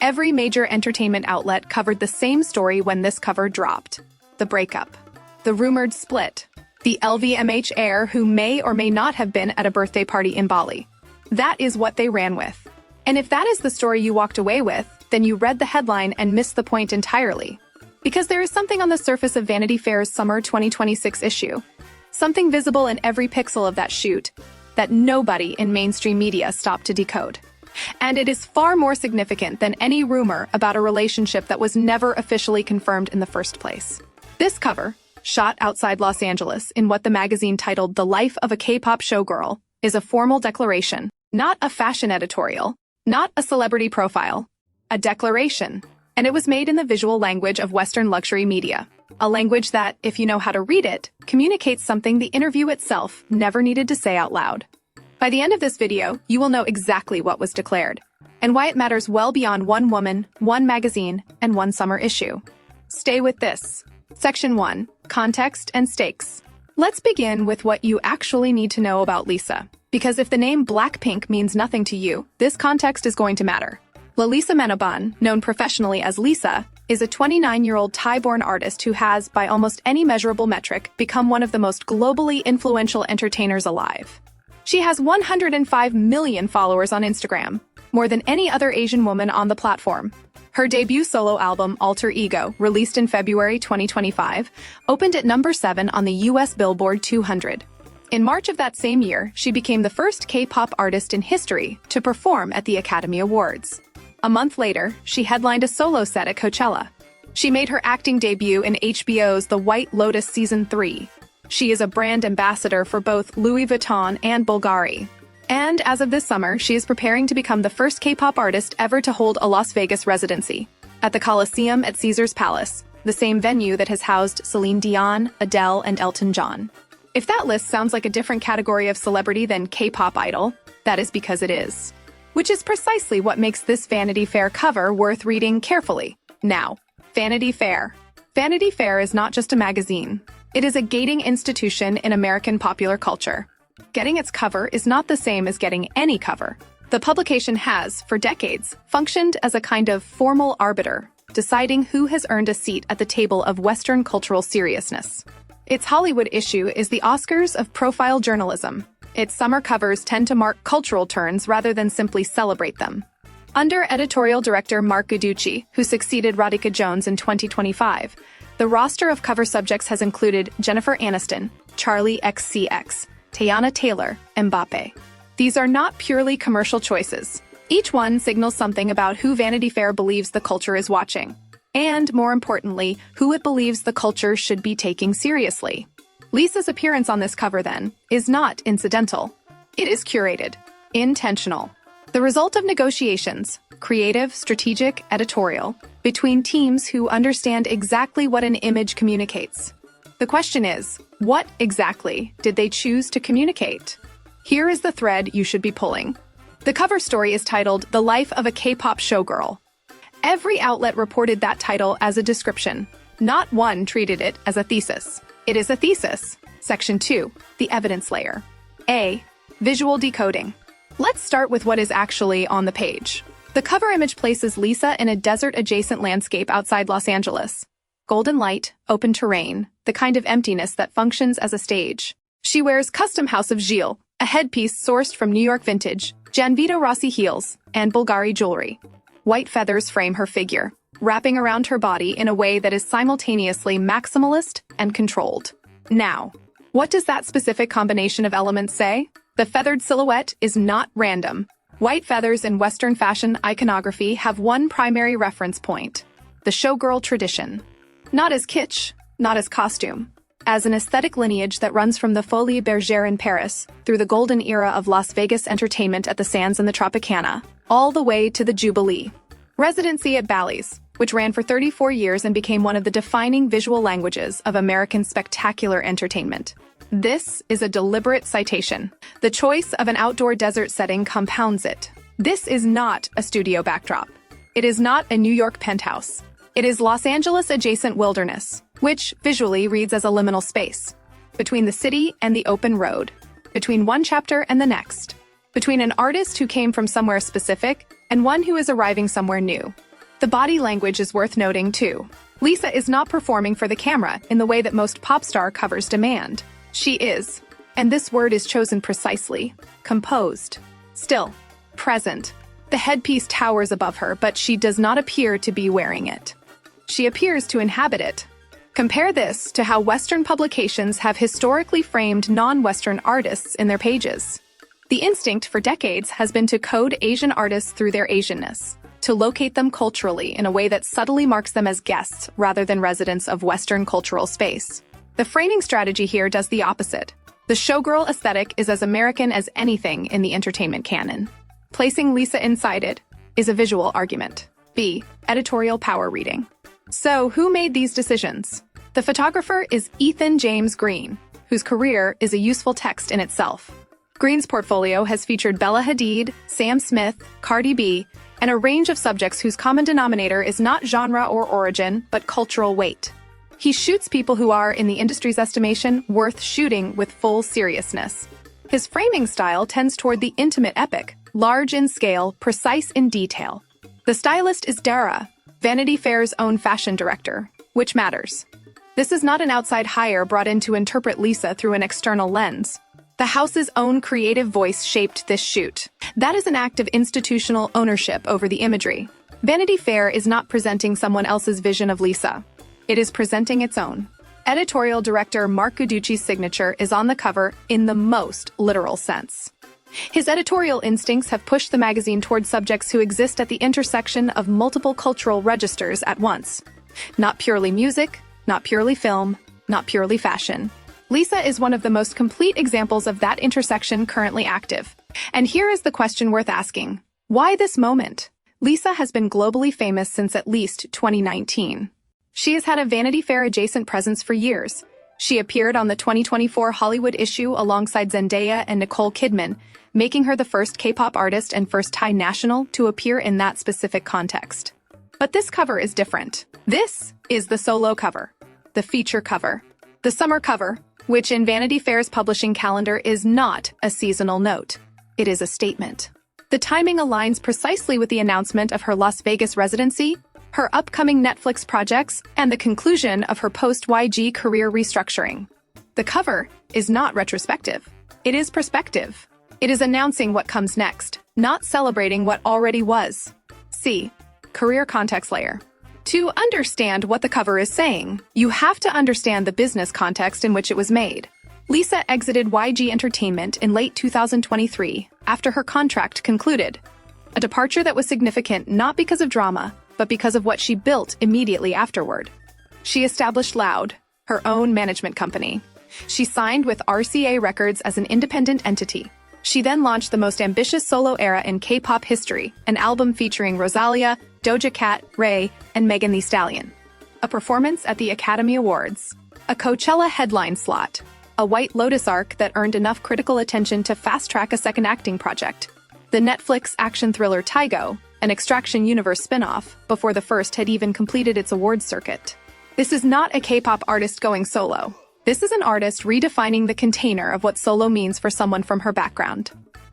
Every major entertainment outlet covered the same story when this cover dropped. The breakup. The rumored split. The LVMH heir who may or may not have been at a birthday party in Bali. That is what they ran with. And if that is the story you walked away with, then you read the headline and missed the point entirely. Because there is something on the surface of Vanity Fair's summer 2026 issue. Something visible in every pixel of that shoot that nobody in mainstream media stopped to decode. And it is far more significant than any rumor about a relationship that was never officially confirmed in the first place. This cover, shot outside Los Angeles in what the magazine titled The Life of a K-pop Showgirl, is a formal declaration, not a fashion editorial, not a celebrity profile, a declaration. And it was made in the visual language of Western luxury media, a language that, if you know how to read it, communicates something the interview itself never needed to say out loud. By the end of this video, you will know exactly what was declared, and why it matters well beyond one woman, one magazine, and one summer issue. Stay with this. Section 1. Context and Stakes. Let's begin with what you actually need to know about Lisa, because if the name BLACKPINK means nothing to you, this context is going to matter. Lalisa Manobal, known professionally as Lisa, is a 29-year-old Thai-born artist who has, by almost any measurable metric, become one of the most globally influential entertainers alive. She has 105 million followers on Instagram, more than any other Asian woman on the platform. Her debut solo album, Alter Ego, released in February 2025, opened at number 7 on the US Billboard 200. In March of that same year, she became the first K-pop artist in history to perform at the Academy Awards. A month later, she headlined a solo set at Coachella. She made her acting debut in HBO's The White Lotus Season 3. She is a brand ambassador for both Louis Vuitton and Bulgari. And as of this summer, she is preparing to become the first K-pop artist ever to hold a Las Vegas residency, at the Coliseum at Caesars Palace, the same venue that has housed Celine Dion, Adele, and Elton John. If that list sounds like a different category of celebrity than K-pop idol, that is because it is. Which is precisely what makes this Vanity Fair cover worth reading carefully. Now, Vanity Fair. Vanity Fair is not just a magazine. It is a gating institution in American popular culture. Getting its cover is not the same as getting any cover. The publication has, for decades, functioned as a kind of formal arbiter, deciding who has earned a seat at the table of Western cultural seriousness. Its Hollywood issue is the Oscars of profile journalism. Its summer covers tend to mark cultural turns rather than simply celebrate them. Under editorial director Mark Guiducci, who succeeded Radhika Jones in 2025, the roster of cover subjects has included Jennifer Aniston, Charlie XCX, Teyana Taylor, and Mbappe. These are not purely commercial choices. Each one signals something about who Vanity Fair believes the culture is watching, and, more importantly, who it believes the culture should be taking seriously. Lisa's appearance on this cover, then, is not incidental. It is curated, intentional. The result of negotiations, creative, strategic, editorial, between teams who understand exactly what an image communicates. The question is, what exactly did they choose to communicate? Here is the thread you should be pulling. The cover story is titled The Life of a K-pop Showgirl. Every outlet reported that title as a description. Not one treated it as a thesis. It is a thesis. Section 2, the evidence layer. A. Visual decoding. Let's start with what is actually on the page. The cover image places Lisa in a desert-adjacent landscape outside Los Angeles. Golden light, open terrain, the kind of emptiness that functions as a stage. She wears custom House of Gilles, a headpiece sourced from New York vintage, Gianvito Rossi heels, and Bulgari jewelry. White feathers frame her figure, wrapping around her body in a way that is simultaneously maximalist and controlled. Now, what does that specific combination of elements say? The feathered silhouette is not random. White feathers in Western fashion iconography have one primary reference point: the showgirl tradition. Not as kitsch, not as costume, as an aesthetic lineage that runs from the Folies Bergère in Paris, through the golden era of Las Vegas entertainment at the Sands and the Tropicana, all the way to the Jubilee. Residency at Bally's, which ran for 34 years and became one of the defining visual languages of American spectacular entertainment. This is a deliberate citation. The choice of an outdoor desert setting compounds it. This is not a studio backdrop. It is not a New York penthouse. It is Los Angeles-adjacent wilderness, which visually reads as a liminal space, between the city and the open road, between one chapter and the next, between an artist who came from somewhere specific and one who is arriving somewhere new. The body language is worth noting, too. Lisa is not performing for the camera in the way that most pop star covers demand. She is, and this word is chosen precisely, composed, still, present. The headpiece towers above her, but she does not appear to be wearing it. She appears to inhabit it. Compare this to how Western publications have historically framed non-Western artists in their pages. The instinct for decades has been to code Asian artists through their Asianness, to locate them culturally in a way that subtly marks them as guests rather than residents of Western cultural space. The framing strategy here does the opposite. The showgirl aesthetic is as American as anything in the entertainment canon. Placing Lisa inside it is a visual argument. B. Editorial power reading. So, who made these decisions? The photographer is Ethan James Green, whose career is a useful text in itself. Green's portfolio has featured Bella Hadid, Sam Smith, Cardi B, and a range of subjects whose common denominator is not genre or origin, but cultural weight. He shoots people who are, in the industry's estimation, worth shooting with full seriousness. His framing style tends toward the intimate epic, large in scale, precise in detail. The stylist is Dara, Vanity Fair's own fashion director, which matters. This is not an outside hire brought in to interpret Lisa through an external lens. The house's own creative voice shaped this shoot. That is an act of institutional ownership over the imagery. Vanity Fair is not presenting someone else's vision of Lisa. It is presenting its own. Editorial director Mark Guiducci's signature is on the cover in the most literal sense. His editorial instincts have pushed the magazine toward subjects who exist at the intersection of multiple cultural registers at once. Not purely music, not purely film, not purely fashion. Lisa is one of the most complete examples of that intersection currently active. And here is the question worth asking. Why this moment? Lisa has been globally famous since at least 2019. She has had a Vanity Fair adjacent presence for years. She appeared on the 2024 Hollywood issue alongside Zendaya and Nicole Kidman, making her the first K-pop artist and first Thai national to appear in that specific context. But this cover is different. This is the solo cover, the feature cover, the summer cover, which in Vanity Fair's publishing calendar is not a seasonal note. It is a statement. The timing aligns precisely with the announcement of her Las Vegas residency, her upcoming Netflix projects, and the conclusion of her post-YG career restructuring. The cover is not retrospective. It is perspective. It is announcing what comes next, not celebrating what already was. C. Career context layer. To understand what the cover is saying, you have to understand the business context in which it was made. Lisa exited YG Entertainment in late 2023 after her contract concluded. A departure that was significant not because of drama, but because of what she built immediately afterward. She established LLOUD, her own management company. She signed with RCA Records as an independent entity. She then launched the most ambitious solo era in K-pop history, an album featuring Rosalia, Doja Cat, Ray, and Megan Thee Stallion. A performance at the Academy Awards. A Coachella headline slot. A White Lotus arc that earned enough critical attention to fast-track a second acting project. The Netflix action thriller Tygo, an Extraction Universe spin-off, before the first had even completed its awards circuit. This is not a K-pop artist going solo. This is an artist redefining the container of what solo means for someone from her background.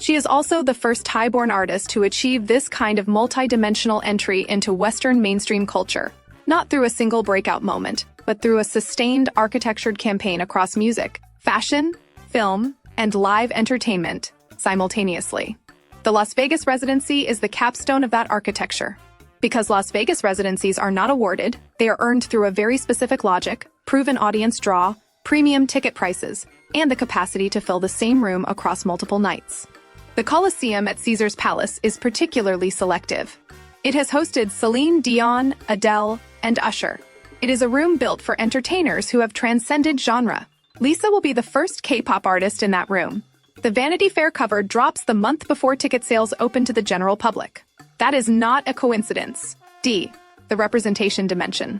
She is also the first Thai-born artist to achieve this kind of multi-dimensional entry into Western mainstream culture, not through a single breakout moment, but through a sustained architectured campaign across music, fashion, film, and live entertainment simultaneously. The Las Vegas residency is the capstone of that architecture. Because Las Vegas residencies are not awarded, they are earned through a very specific logic, proven audience draw, premium ticket prices, and the capacity to fill the same room across multiple nights. The Coliseum at Caesar's Palace is particularly selective. It has hosted Celine Dion, Adele, and Usher. It is a room built for entertainers who have transcended genre. Lisa will be the first K-pop artist in that room. The Vanity Fair cover drops the month before ticket sales open to the general public. That is not a coincidence. D. The representation dimension.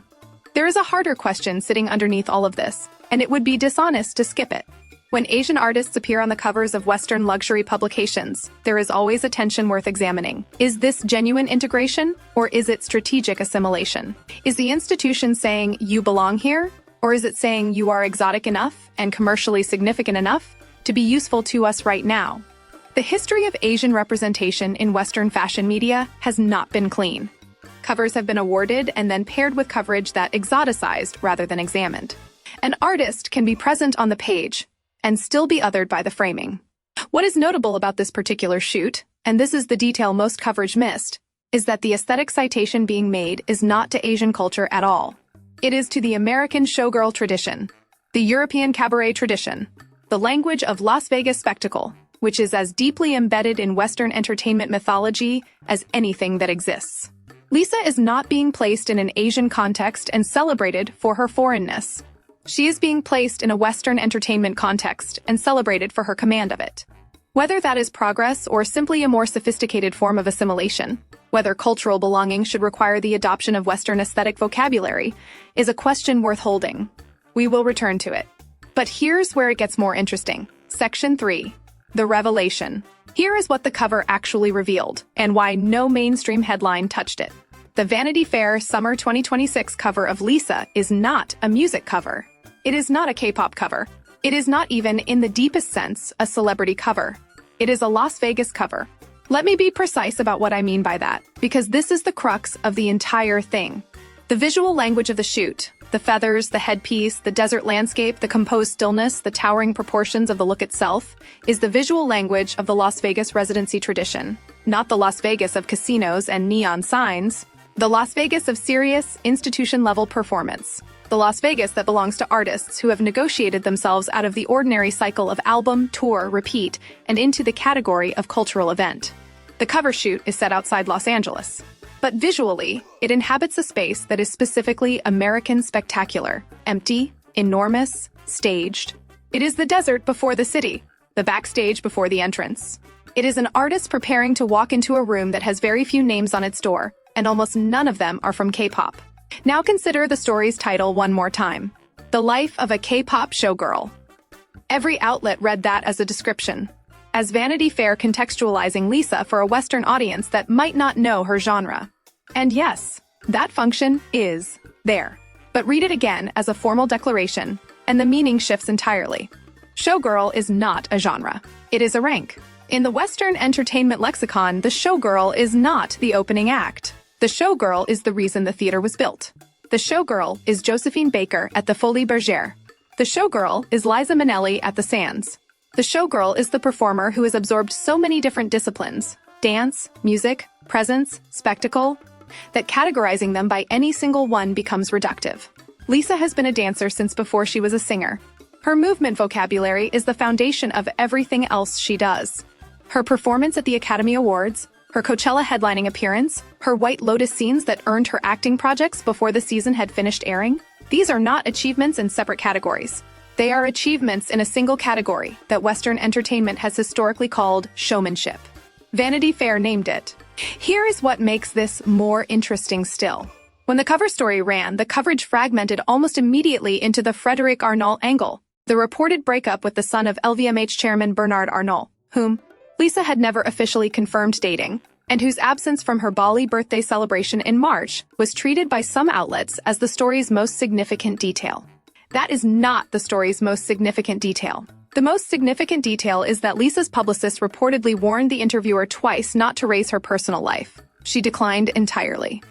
There is a harder question sitting underneath all of this, and it would be dishonest to skip it. When Asian artists appear on the covers of Western luxury publications, there is always a tension worth examining. Is this genuine integration, or is it strategic assimilation? Is the institution saying, you belong here, or is it saying you are exotic enough and commercially significant enough to be useful to us right now? The history of Asian representation in Western fashion media has not been clean. Covers have been awarded and then paired with coverage that exoticized rather than examined. An artist can be present on the page and still be othered by the framing. What is notable about this particular shoot, and this is the detail most coverage missed, is that the aesthetic citation being made is not to Asian culture at all. It is to the American showgirl tradition, the European cabaret tradition, the language of Las Vegas spectacle, which is as deeply embedded in Western entertainment mythology as anything that exists. Lisa is not being placed in an Asian context and celebrated for her foreignness. She is being placed in a Western entertainment context and celebrated for her command of it. Whether that is progress or simply a more sophisticated form of assimilation, whether cultural belonging should require the adoption of Western aesthetic vocabulary, is a question worth holding. We will return to it. But here's where it gets more interesting. Section 3. The revelation. Here is what the cover actually revealed, and why no mainstream headline touched it. The Vanity Fair Summer 2026 cover of Lisa is not a music cover. It is not a K-pop cover. It is not even, in the deepest sense, a celebrity cover. It is a Las Vegas cover. Let me be precise about what I mean by that, because this is the crux of the entire thing. The visual language of the shoot, the feathers, the headpiece, the desert landscape, the composed stillness, the towering proportions of the look itself, is the visual language of the Las Vegas residency tradition, not the Las Vegas of casinos and neon signs, the Las Vegas of serious, institution-level performance, the Las Vegas that belongs to artists who have negotiated themselves out of the ordinary cycle of album, tour, repeat, and into the category of cultural event. The cover shoot is set outside Los Angeles. But visually, it inhabits a space that is specifically American spectacular, empty, enormous, staged. It is the desert before the city, the backstage before the entrance. It is an artist preparing to walk into a room that has very few names on its door, and almost none of them are from K-pop. Now consider the story's title one more time. The Life of a K-pop Showgirl. Every outlet read that as a description, as Vanity Fair contextualizing Lisa for a Western audience that might not know her genre. And yes, that function is there. But read it again as a formal declaration, and the meaning shifts entirely. Showgirl is not a genre. It is a rank. In the Western entertainment lexicon, the showgirl is not the opening act. The showgirl is the reason the theater was built. The showgirl is Josephine Baker at the Folies Bergère. The showgirl is Liza Minnelli at the Sands. The showgirl is the performer who has absorbed so many different disciplines, dance, music, presence, spectacle, that categorizing them by any single one becomes reductive. Lisa has been a dancer since before she was a singer. Her movement vocabulary is the foundation of everything else she does. Her performance at the Academy Awards, her Coachella headlining appearance, her White Lotus scenes that earned her acting projects before the season had finished airing, these are not achievements in separate categories. They are achievements in a single category that Western entertainment has historically called showmanship. Vanity Fair named it. Here is what makes this more interesting still. When the cover story ran, the coverage fragmented almost immediately into the Frederic Arnault angle, the reported breakup with the son of LVMH chairman Bernard Arnault, whom Lisa had never officially confirmed dating, and whose absence from her Bali birthday celebration in March was treated by some outlets as the story's most significant detail. That is not the story's most significant detail. The most significant detail is that Lisa's publicist reportedly warned the interviewer twice not to raise her personal life. She declined entirely.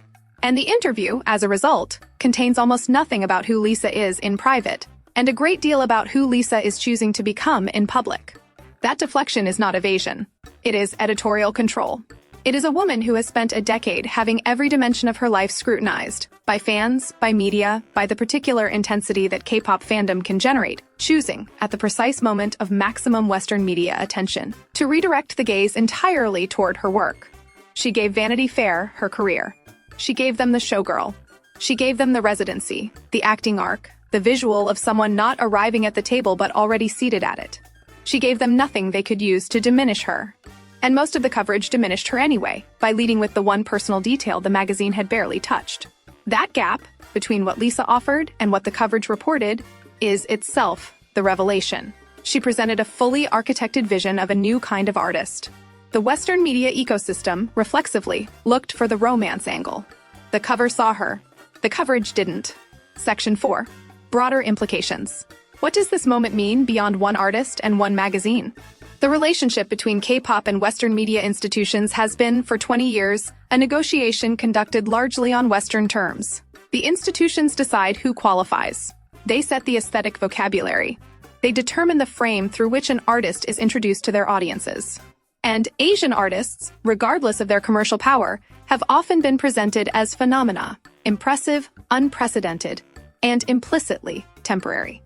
And the interview, as a result, contains almost nothing about who Lisa is in private, and a great deal about who Lisa is choosing to become in public. That deflection is not evasion. It is editorial control. It is a woman who has spent a decade having every dimension of her life scrutinized, by fans, by media, by the particular intensity that K-pop fandom can generate, choosing, at the precise moment of maximum Western media attention, to redirect the gaze entirely toward her work. She gave Vanity Fair her career. She gave them the showgirl. She gave them the residency, the acting arc, the visual of someone not arriving at the table but already seated at it. She gave them nothing they could use to diminish her. And most of the coverage diminished her anyway, by leading with the one personal detail the magazine had barely touched. That gap, between what Lisa offered and what the coverage reported, is itself the revelation. She presented a fully architected vision of a new kind of artist. The Western media ecosystem, reflexively, looked for the romance angle. The cover saw her. The coverage didn't. Section 4. Broader implications. What does this moment mean beyond one artist and one magazine? The relationship between K-pop and Western media institutions has been, for 20 years, a negotiation conducted largely on Western terms. The institutions decide who qualifies. They set the aesthetic vocabulary. They determine the frame through which an artist is introduced to their audiences. And Asian artists, regardless of their commercial power, have often been presented as phenomena, impressive, unprecedented, and implicitly temporary.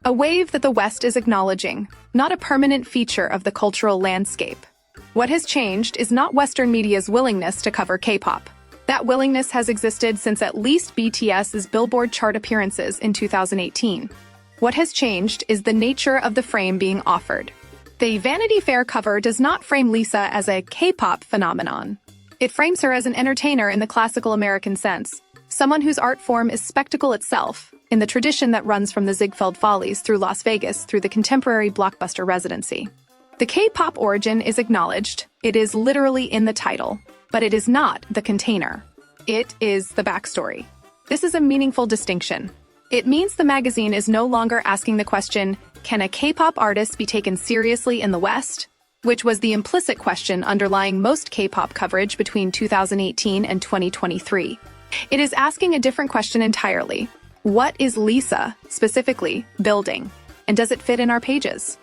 A wave that the West is acknowledging, not a permanent feature of the cultural landscape. What has changed is not Western media's willingness to cover K-pop. That willingness has existed since at least BTS's Billboard chart appearances in 2018. What has changed is the nature of the frame being offered. The Vanity Fair cover does not frame Lisa as a K-pop phenomenon. It frames her as an entertainer in the classical American sense, someone whose art form is spectacle itself, in the tradition that runs from the Ziegfeld Follies through Las Vegas through the contemporary blockbuster residency. The K-pop origin is acknowledged. It is literally in the title, but it is not the container. It is the backstory. This is a meaningful distinction. It means the magazine is no longer asking the question, can a K-pop artist be taken seriously in the West? Which was the implicit question underlying most K-pop coverage between 2018 and 2023. It is asking a different question entirely. What is Lisa, specifically, building? And does it fit in our pages?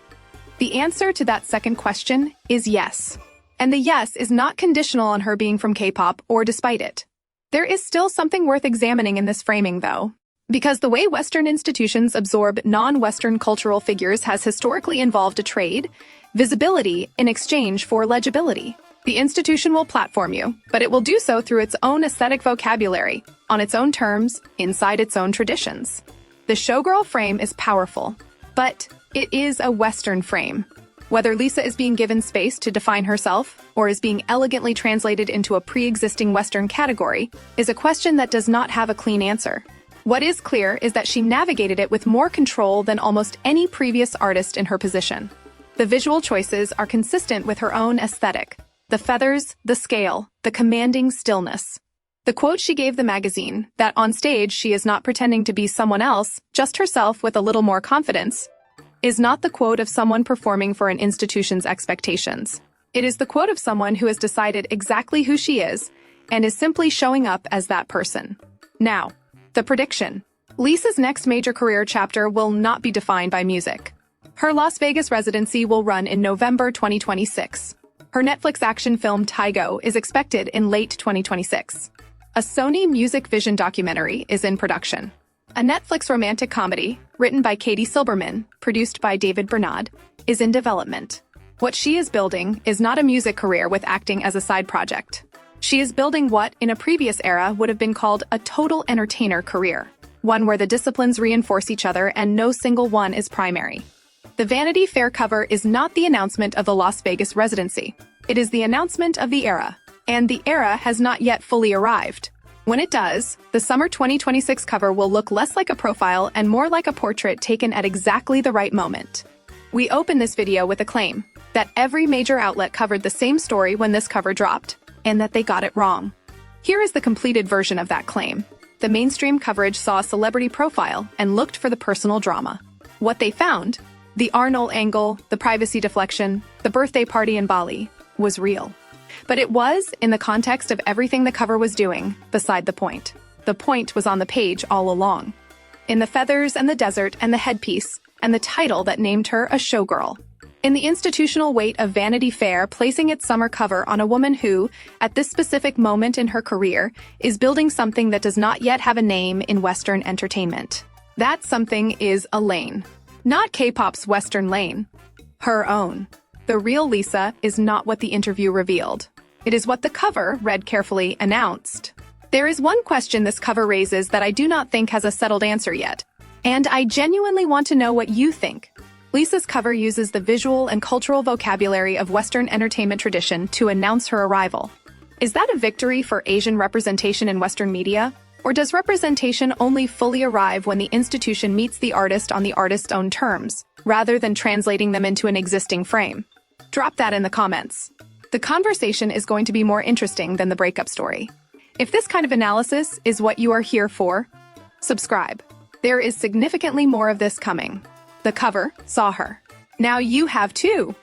The answer to that second question is yes. And the yes is not conditional on her being from K-pop or despite it. There is still something worth examining in this framing, though. Because the way Western institutions absorb non-Western cultural figures has historically involved a trade, visibility in exchange for legibility. The institution will platform you, but it will do so through its own aesthetic vocabulary, on its own terms, inside its own traditions. The showgirl frame is powerful, but it is a Western frame. Whether Lisa is being given space to define herself or is being elegantly translated into a pre-existing Western category is a question that does not have a clean answer. What is clear is that she navigated it with more control than almost any previous artist in her position. The visual choices are consistent with her own aesthetic. The feathers, the scale, the commanding stillness. The quote she gave the magazine, that on stage she is not pretending to be someone else, just herself with a little more confidence, is not the quote of someone performing for an institution's expectations. It is the quote of someone who has decided exactly who she is and is simply showing up as that person. Now, the prediction. Lisa's next major career chapter will not be defined by music. Her Las Vegas residency will run in November 2026. Her Netflix action film Tygo is expected in late 2026. A Sony Music Vision documentary is in production. A Netflix romantic comedy, written by Katie Silberman, produced by David Bernard, is in development. What she is building is not a music career with acting as a side project. She is building what, in a previous era, would have been called a total entertainer career, one where the disciplines reinforce each other and no single one is primary. The Vanity Fair cover is not the announcement of the Las Vegas residency. It is the announcement of the era, and the era has not yet fully arrived. When it does, the summer 2026 cover will look less like a profile and more like a portrait taken at exactly the right moment. We open this video with a claim that every major outlet covered the same story when this cover dropped, and that they got it wrong. Here is the completed version of that claim. The mainstream coverage saw a celebrity profile and looked for the personal drama. What they found, the Arnold angle, the privacy deflection, the birthday party in Bali, was real. But it was, in the context of everything the cover was doing, beside the point. The point was on the page all along. In the feathers and the desert and the headpiece, and the title that named her a showgirl. In the institutional weight of Vanity Fair placing its summer cover on a woman who, at this specific moment in her career, is building something that does not yet have a name in Western entertainment. That something is a lane. Not K-pop's Western lane. Her own. The real Lisa is not what the interview revealed. It is what the cover, read carefully, announced. There is one question this cover raises that I do not think has a settled answer yet. And I genuinely want to know what you think. Lisa's cover uses the visual and cultural vocabulary of Western entertainment tradition to announce her arrival. Is that a victory for Asian representation in Western media? Or does representation only fully arrive when the institution meets the artist on the artist's own terms, rather than translating them into an existing frame? Drop that in the comments. The conversation is going to be more interesting than the breakup story. If this kind of analysis is what you are here for, subscribe. There is significantly more of this coming. The cover saw her. Now you have too.